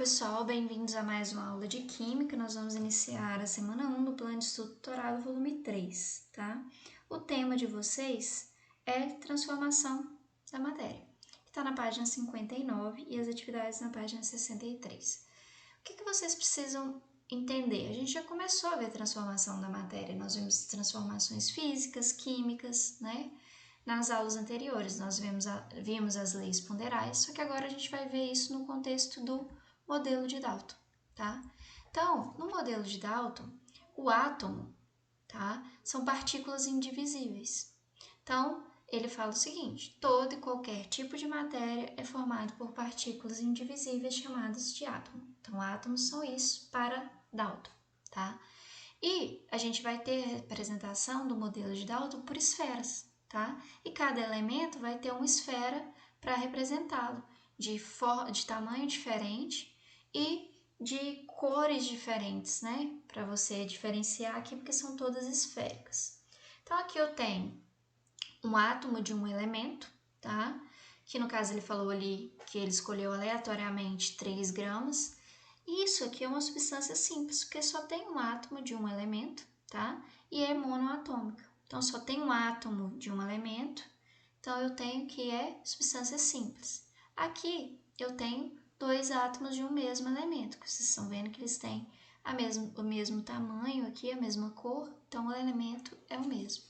pessoal, bem-vindos a mais uma aula de Química. Nós vamos iniciar a semana 1 do Plano de Estudo Tutorado, volume 3, tá? O tema de vocês é transformação da matéria, que está na página 59 e as atividades na página 63. O que vocês precisam entender? A gente já começou a ver transformação da matéria, nós vimos transformações físicas, químicas, né? Nas aulas anteriores, nós vimos as leis ponderais, só que agora a gente vai ver isso no contexto do modelo de Dalton, tá? Então, no modelo de Dalton, o átomo, tá? São partículas indivisíveis. Então, ele fala o seguinte: todo e qualquer tipo de matéria é formado por partículas indivisíveis chamadas de átomo. Então, átomos são isso para Dalton, tá? E a gente vai ter a representação do modelo de Dalton por esferas, tá? E cada elemento vai ter uma esfera para representá-lo, de tamanho diferente e de cores diferentes, né? Para você diferenciar aqui, porque são todas esféricas. Então, aqui eu tenho um átomo de um elemento, tá? Que no caso ele falou ali que ele escolheu aleatoriamente 3 gramas. Isso aqui é uma substância simples, porque só tem um átomo de um elemento, tá? E é monoatômica. Então, só tem um átomo de um elemento, então eu tenho que é substância simples. Aqui, eu tenho 2 átomos de um mesmo elemento, que vocês estão vendo que eles têm o mesmo tamanho aqui, a mesma cor, então o elemento é o mesmo.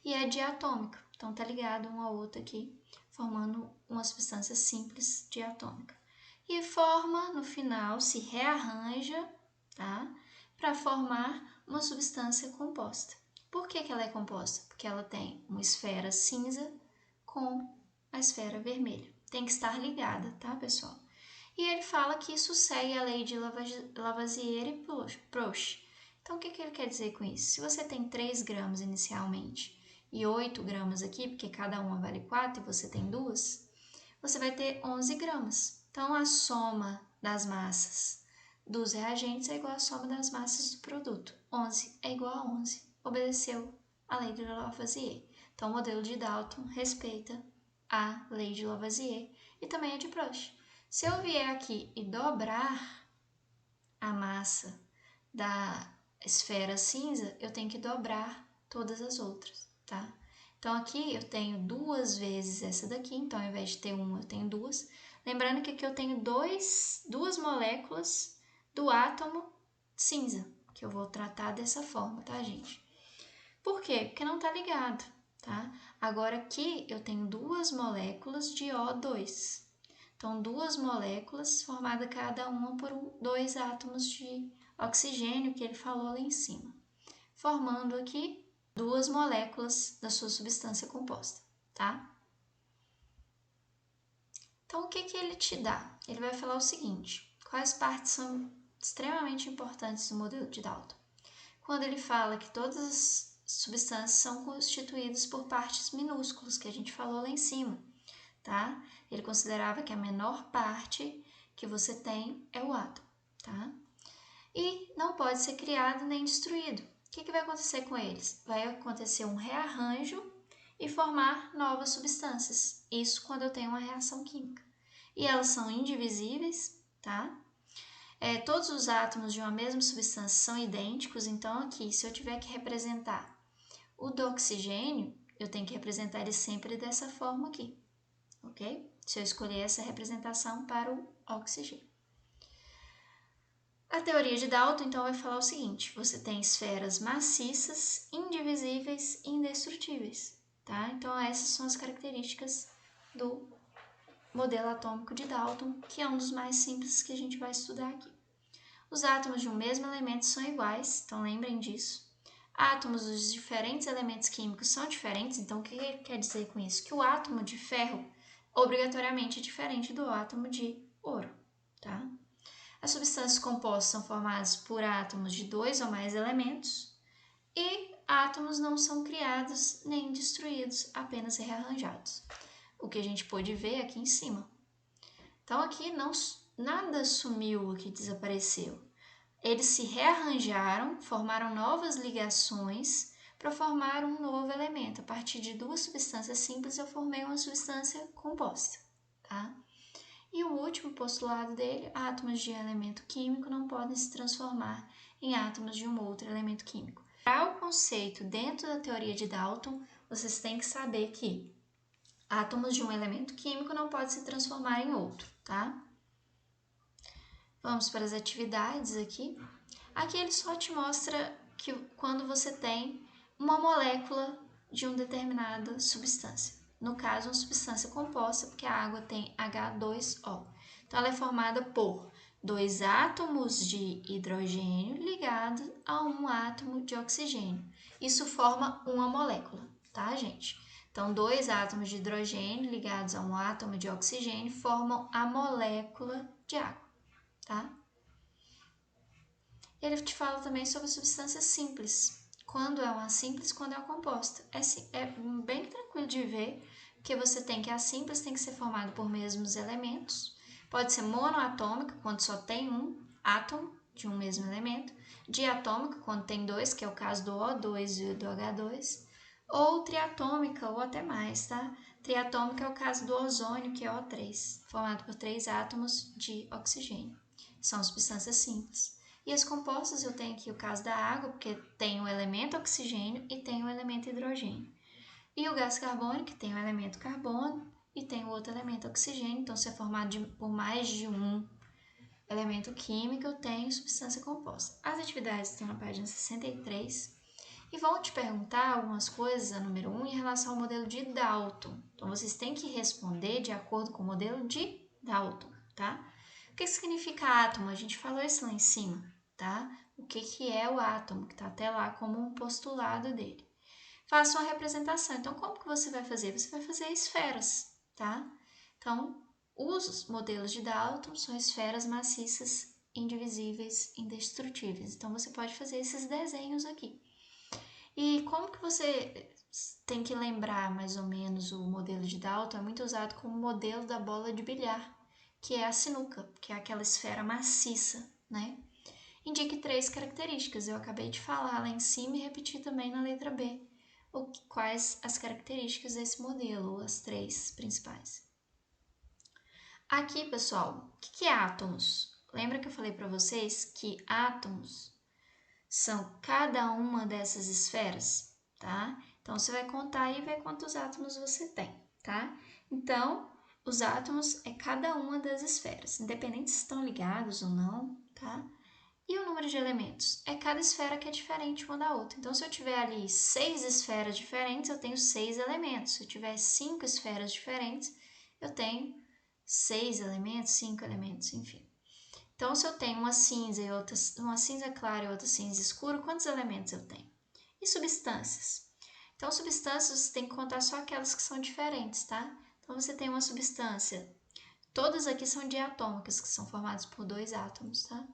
E é diatômico, então tá ligado um ao outro aqui, formando uma substância simples diatômica. E forma, no final, se rearranja, tá? Para formar uma substância composta. Por que ela é composta? Porque ela tem uma esfera cinza com a esfera vermelha. Tem que estar ligada, tá, pessoal? E ele fala que isso segue a lei de Lavoisier e Proust. Então, o que ele quer dizer com isso? Se você tem 3 gramas inicialmente e 8 gramas aqui, porque cada uma vale 4 e você tem 2, você vai ter 11 gramas. Então, a soma das massas dos reagentes é igual à soma das massas do produto. 11 é igual a 11. Obedeceu a lei de Lavoisier. Então, o modelo de Dalton respeita a lei de Lavoisier e também a de Proust. Se eu vier aqui e dobrar a massa da esfera cinza, eu tenho que dobrar todas as outras, tá? Então, aqui eu tenho 2 vezes essa daqui, então ao invés de ter uma, eu tenho 2. Lembrando que aqui eu tenho 2 moléculas do átomo cinza, que eu vou tratar dessa forma, tá, gente? Por quê? Porque não tá ligado, tá? Agora aqui eu tenho 2 moléculas de O2. Então, 2 moléculas formadas cada uma por 2 átomos de oxigênio, que ele falou lá em cima, formando aqui 2 moléculas da sua substância composta, tá? Então, o que ele te dá? Ele vai falar o seguinte: quais partes são extremamente importantes no modelo de Dalton? Quando ele fala que todas as substâncias são constituídas por partes minúsculas, que a gente falou lá em cima, tá? Ele considerava que a menor parte que você tem é o átomo, tá? E não pode ser criado nem destruído. O que vai acontecer com eles? Vai acontecer um rearranjo e formar novas substâncias. Isso quando eu tenho uma reação química. E elas são indivisíveis, tá? Todos os átomos de uma mesma substância são idênticos, então aqui, se eu tiver que representar o do oxigênio, eu tenho que representar ele sempre dessa forma aqui, ok? Se eu escolher essa representação para o oxigênio. A teoria de Dalton, então, vai falar o seguinte: você tem esferas maciças, indivisíveis e indestrutíveis, tá? Então, essas são as características do modelo atômico de Dalton, que é um dos mais simples que a gente vai estudar aqui. Os átomos de um mesmo elemento são iguais, então lembrem disso. Átomos dos diferentes elementos químicos são diferentes, então o que ele quer dizer com isso? Que o átomo de ferro obrigatoriamente é diferente do átomo de ouro, tá? As substâncias compostas são formadas por átomos de 2 ou mais elementos e átomos não são criados nem destruídos, apenas rearranjados. O que a gente pôde ver aqui em cima. Então aqui nada sumiu, aqui desapareceu. Eles se rearranjaram, formaram novas ligações para formar um novo elemento. A partir de 2 substâncias simples eu formei uma substância composta, tá? E o último postulado dele, átomos de elemento químico não podem se transformar em átomos de um outro elemento químico. Para o conceito dentro da teoria de Dalton, vocês têm que saber que átomos de um elemento químico não podem se transformar em outro, tá? Vamos para as atividades aqui. Aqui ele só te mostra que quando você tem uma molécula de uma determinada substância. No caso, uma substância composta, porque a água tem H2O. Então, ela é formada por 2 átomos de hidrogênio ligados a um átomo de oxigênio. Isso forma uma molécula, tá, gente? Então, 2 átomos de hidrogênio ligados a um átomo de oxigênio formam a molécula de água, tá? Ele te fala também sobre substâncias simples. Quando é uma simples, quando é uma composta. É bem tranquilo de ver, porque você tem que a simples tem que ser formada por mesmos elementos. Pode ser monoatômica, quando só tem um átomo de um mesmo elemento. Diatômica, quando tem dois, que é o caso do O2 e do H2. Ou triatômica, ou até mais, tá? Triatômica é o caso do ozônio, que é O3, formado por 3 átomos de oxigênio. São substâncias simples. E as compostas eu tenho aqui o caso da água, porque tem o elemento oxigênio e tem o elemento hidrogênio. E o gás carbônico, que tem o elemento carbono e tem o outro elemento oxigênio. Então, se é formado por mais de um elemento químico, eu tenho substância composta. As atividades estão na página 63 e vão te perguntar algumas coisas, a número 1, em relação ao modelo de Dalton. Então, vocês têm que responder de acordo com o modelo de Dalton, tá? O que significa átomo? A gente falou isso lá em cima, tá? O que é o átomo, que está até lá como um postulado dele. Faça uma representação. Então, como que você vai fazer? Você vai fazer esferas, tá? Então, os modelos de Dalton são esferas maciças, indivisíveis, indestrutíveis. Então, você pode fazer esses desenhos aqui. E como que você tem que lembrar mais ou menos o modelo de Dalton? É muito usado como modelo da bola de bilhar, que é a sinuca, que é aquela esfera maciça, né? Indique 3 características. Eu acabei de falar lá em cima e repeti também na letra B. Quais as características desse modelo, as 3 principais. Aqui, pessoal, o que é átomos? Lembra que eu falei para vocês que átomos são cada uma dessas esferas, tá? Então, você vai contar e ver quantos átomos você tem, tá? Então, os átomos é cada uma das esferas, independente se estão ligados ou não, tá? E o número de elementos? É cada esfera que é diferente uma da outra. Então, se eu tiver ali 6 esferas diferentes, eu tenho 6 elementos. Se eu tiver 5 esferas diferentes, eu tenho 6 elementos, 5 elementos, enfim. Então, se eu tenho uma cinza e outra, uma cinza clara e outra cinza escura, quantos elementos eu tenho? E substâncias? Então, substâncias você tem que contar só aquelas que são diferentes, tá? Então, você tem uma substância. Todas aqui são diatômicas, que são formadas por 2 átomos, tá?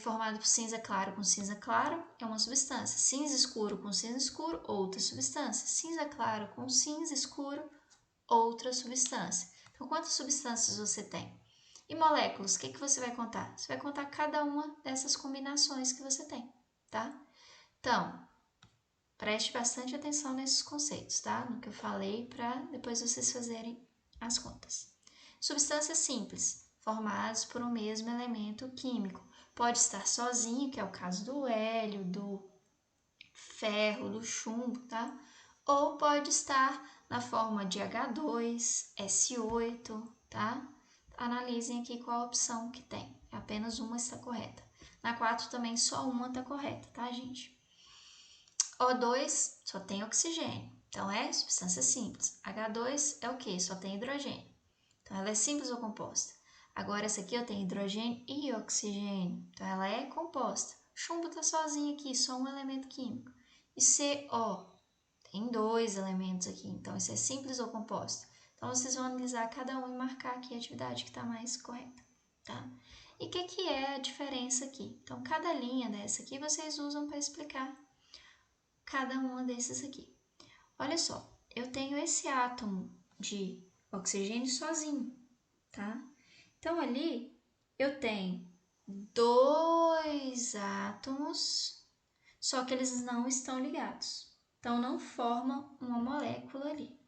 Formado por cinza claro com cinza claro, é uma substância. Cinza escuro com cinza escuro, outra substância. Cinza claro com cinza escuro, outra substância. Então, quantas substâncias você tem? E moléculas, o que você vai contar? Você vai contar cada uma dessas combinações que você tem, tá? Então, preste bastante atenção nesses conceitos, tá? No que eu falei, para depois vocês fazerem as contas. Substâncias simples, formadas por um mesmo elemento químico. Pode estar sozinho, que é o caso do hélio, do ferro, do chumbo, tá? Ou pode estar na forma de H2, S8, tá? Analisem aqui qual a opção que tem. Apenas uma está correta. Na 4 também só uma está correta, tá, gente? O2 só tem oxigênio, então é substância simples. H2 é o quê? Só tem hidrogênio. Então ela é simples ou composta? Agora essa aqui eu tenho hidrogênio e oxigênio, então ela é composta. Chumbo está sozinho aqui, só um elemento químico. E CO tem 2 elementos aqui, então isso é simples ou composta? Então vocês vão analisar cada um e marcar aqui a atividade que está mais correta, tá? E o que é a diferença aqui? Então cada linha dessa aqui vocês usam para explicar cada uma desses aqui. Olha só, eu tenho esse átomo de oxigênio sozinho, tá? Então, ali eu tenho 2 átomos, só que eles não estão ligados. Então, não formam uma molécula ali,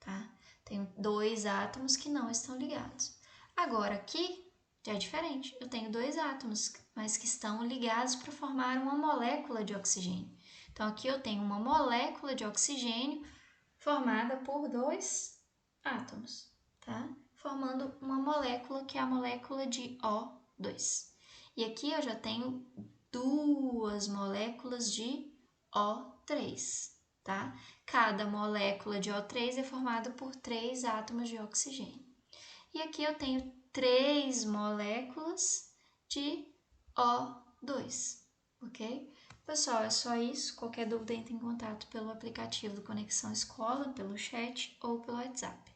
tá? Tenho 2 átomos que não estão ligados. Agora aqui já é diferente. Eu tenho 2 átomos, mas que estão ligados para formar uma molécula de oxigênio. Então aqui eu tenho uma molécula de oxigênio formada por 2 átomos, tá? Formando uma molécula que é a molécula de O2. E aqui eu já tenho 2 moléculas de O3, tá? Cada molécula de O3 é formada por 3 átomos de oxigênio. E aqui eu tenho 3 moléculas de O2, ok? Pessoal, é só isso. Qualquer dúvida, entre em contato pelo aplicativo do Conexão Escola, pelo chat ou pelo WhatsApp.